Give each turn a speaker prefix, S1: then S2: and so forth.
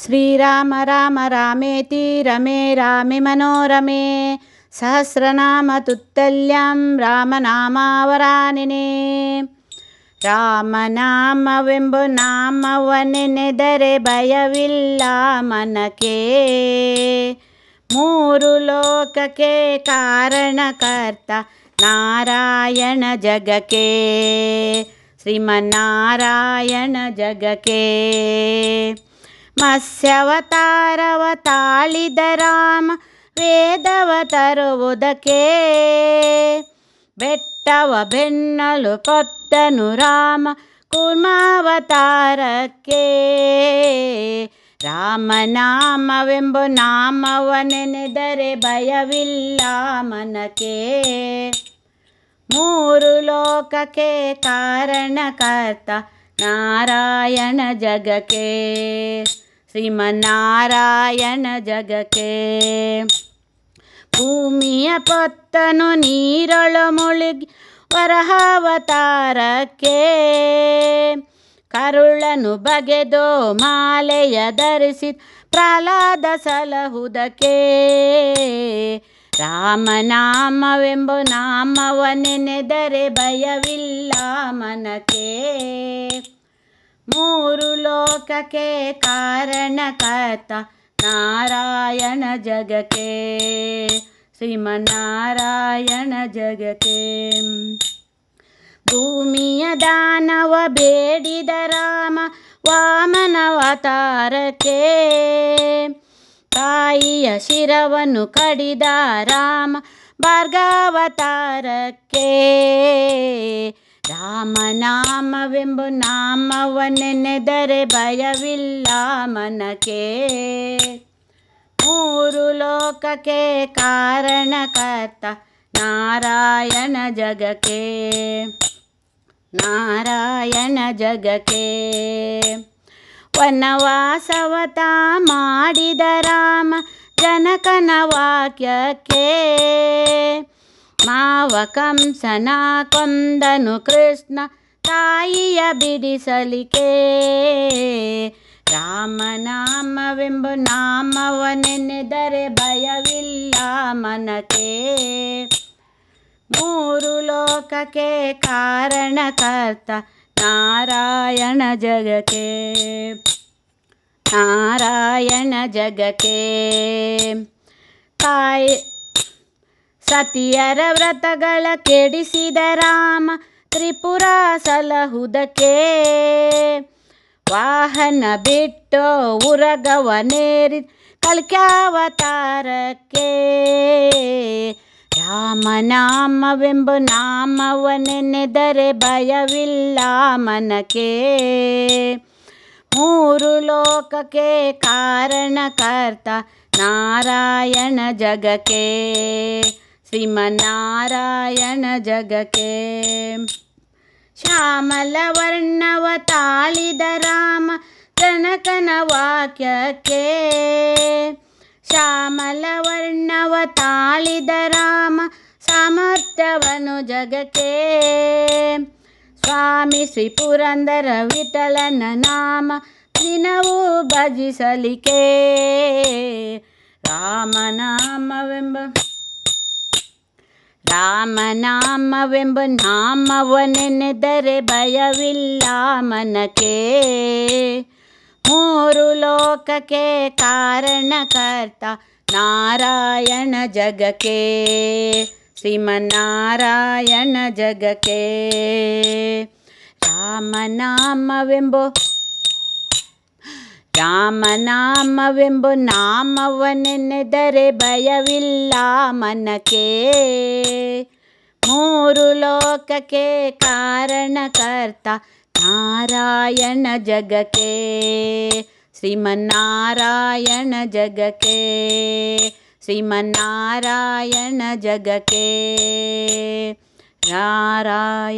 S1: ಶ್ರೀರಾಮ ರಾಮ ರಾಮೇತಿ ರಮೇ ರಾಮೆ ಮನೋರಮೆ ಸಹಸ್ರನಾಮ ತುತ್ತಲ್ಯಂ ರಾಮನಾಮಾವರಾನೆನೆ. ರಾಮನಾಮವೆಂಬ ನಾಮವನೆನೆದರೆ ಭಯವಿಲ್ಲ ಮನಕ್ಕೆ. ಮೂರು ಲೋಕಕ್ಕೆ ಕಾರಣಕರ್ತ ನಾರಾಯಣ ಜಗಕ್ಕೆ. ಶ್ರೀಮನ್ನಾರಾಯಣ ಜಗಕ್ಕೆ ಮತ್ಸ್ಯಾವತಾರವ ತಾಳಿದ ರಾಮ ವೇದವ ತರುವುದಕ್ಕೆ. ಬೆಟ್ಟವ ಬೆನ್ನಲು ಕೊತ್ತನು ರಾಮ ಕೂರ್ಮಾವತಾರಕ್ಕೆ. ರಾಮನಾಮವೆಂಬ ನಾಮವನೆನೆದರೆ ಭಯವಿಲ್ಲ ಮನಕ್ಕೆ. ಮೂರು ಲೋಕಕ್ಕೆ ಕಾರಣಕರ್ತ ನಾರಾಯಣ ಜಗಕ್ಕೆ. ಶ್ರೀಮನ್ನಾರಾಯಣ ಜಗಕ್ಕೆ ಭೂಮಿಯ ಪೊತ್ತನು ನೀರೊಳು ಮುಳುಗಿ ವರಹಾವತಾರಕ್ಕೆ. ಕರುಳನು ಬಗೆದು ಮಾಲೆಯ ಧರಿಸಿ ಪ್ರಹ್ಲಾದ ಸಲಹುದಕ್ಕೆ. ರಾಮನಾಮವೆಂಬ ನಾಮವನೆನೆದರೆ ಭಯವಿಲ್ಲ ಮನಕ್ಕೆ. ಮೂರು ಲೋಕಕ್ಕೆ ಕಾರಣಕರ್ತ ನಾರಾಯಣ ಜಗಕ್ಕೆ. ಶ್ರೀಮನ್ನಾರಾಯಣ ಜಗಕ್ಕೆ ಭೂಮಿಯ ದಾನವ ಬೇಡಿದ ರಾಮ ವಾಮನಾವತಾರಕ್ಕೆ. ತಾಯಿಯ ಶಿರವನ್ನು ಕಡಿದ ರಾಮ ಭಾರ್ಗವಾವತಾರಕ್ಕೆ. ರಾಮನಾಮವೆಂಬ ನಾಮವನೆನೆದರೆ ಭಯವಿಲ್ಲ ಮನಕ್ಕೆ. ಮೂರು ಲೋಕಕ್ಕೆ ಕಾರಣಕರ್ತ ನಾರಾಯಣ ಜಗಕ್ಕೆ. ನಾರಾಯಣ ಜಗಕ್ಕೆ ವನವಾಸವತ ಮಾಡಿದ ರಾಮ ಜನಕನ ವಾಕ್ಯಕ್ಕೆ. ಮಾವ ಕಂಸನ ಕೊಂದನು ಕೃಷ್ಣ ತಾಯಿಯ ಬಿಡಿಸಲಿಕ್ಕೆ. ರಾಮನಾಮವೆಂಬ ನಾಮವನೆನೆದರೆ ಭಯವಿಲ್ಲ ಮನಕ್ಕೆ. ಮೂರು ಲೋಕಕ್ಕೆ ಕಾರಣಕರ್ತ ನಾರಾಯಣ ಜಗಕ್ಕೆ. ನಾರಾಯಣ ಜಗಕ್ಕೆ ತಾಯಿ ಸತಿಯರ ವ್ರತಗಳ ಕೆಡಿಸಿದ ರಾಮ ತ್ರಿಪುರ ಸಲಹುದಕ್ಕೆ. ವಾಹನ ಬಿಟ್ಟು ಉರಗವನೇರಿ ಕಲ್ಕ್ಯಾವತಾರಕ್ಕೆ. ರಾಮನಾಮವೆಂಬ ನಾಮವನೆನೆದರೆ ಭಯವಿಲ್ಲ ಮನಕ್ಕೆ. ಮೂರು ಲೋಕಕ್ಕೆ ಕಾರಣಕರ್ತ ನಾರಾಯಣ ಜಗಕ್ಕೆ. ಶ್ರೀಮನ್ನಾರಾಯಣ ಜಗಕ್ಕೆ ಶ್ಯಾಮಲ ವರ್ಣವ ತಾಳಿದ ರಾಮ ಜನಕನ ವಾಕ್ಯಕ್ಕೆ. ಶ್ಯಾಮಲ ವರ್ಣವ ತಾಳಿದ ರಾಮ ಸಾಮರ್ಥ್ಯವನು ಜಗಕ್ಕೆ. ಸ್ವಾಮಿ ಶ್ರೀ ಪುರಂದರ ವಿಠಲನ ನಾಮ ದಿನವೂ ಭಜಿಸಲಿಕ್ಕೆ. ರಾಮನಾಮವೆಂಬ ನಾಮವನೆನೆದರೆ ಭಯವಿಲ್ಲ ಮನಕ್ಕೆ. ಮೂರು ಲೋಕಕ್ಕೆ ಕಾರಣಕರ್ತ ನಾರಾಯಣ ಜಗಕ್ಕೆ. ಶ್ರೀಮನ್ನಾರಾಯಣ ಜಗಕ್ಕೆ ರಾಮನಾಮವೆಂಬ ನಾಮವನೆನೆದರೆ ಭಯವಿಲ್ಲ ಮನಕ್ಕೆ. ಮೂರು ಲೋಕಕ್ಕೆ ಕಾರಣಕರ್ತ ನಾರಾಯಣ ಜಗಕ್ಕೆ. ಶ್ರೀಮನ್ನಾರಾಯಣ ಜಗಕ್ಕೆ. ಶ್ರೀಮನ್ನಾರಾಯಣ ಜಗಕ್ಕೆ ನಾರಾಯಣ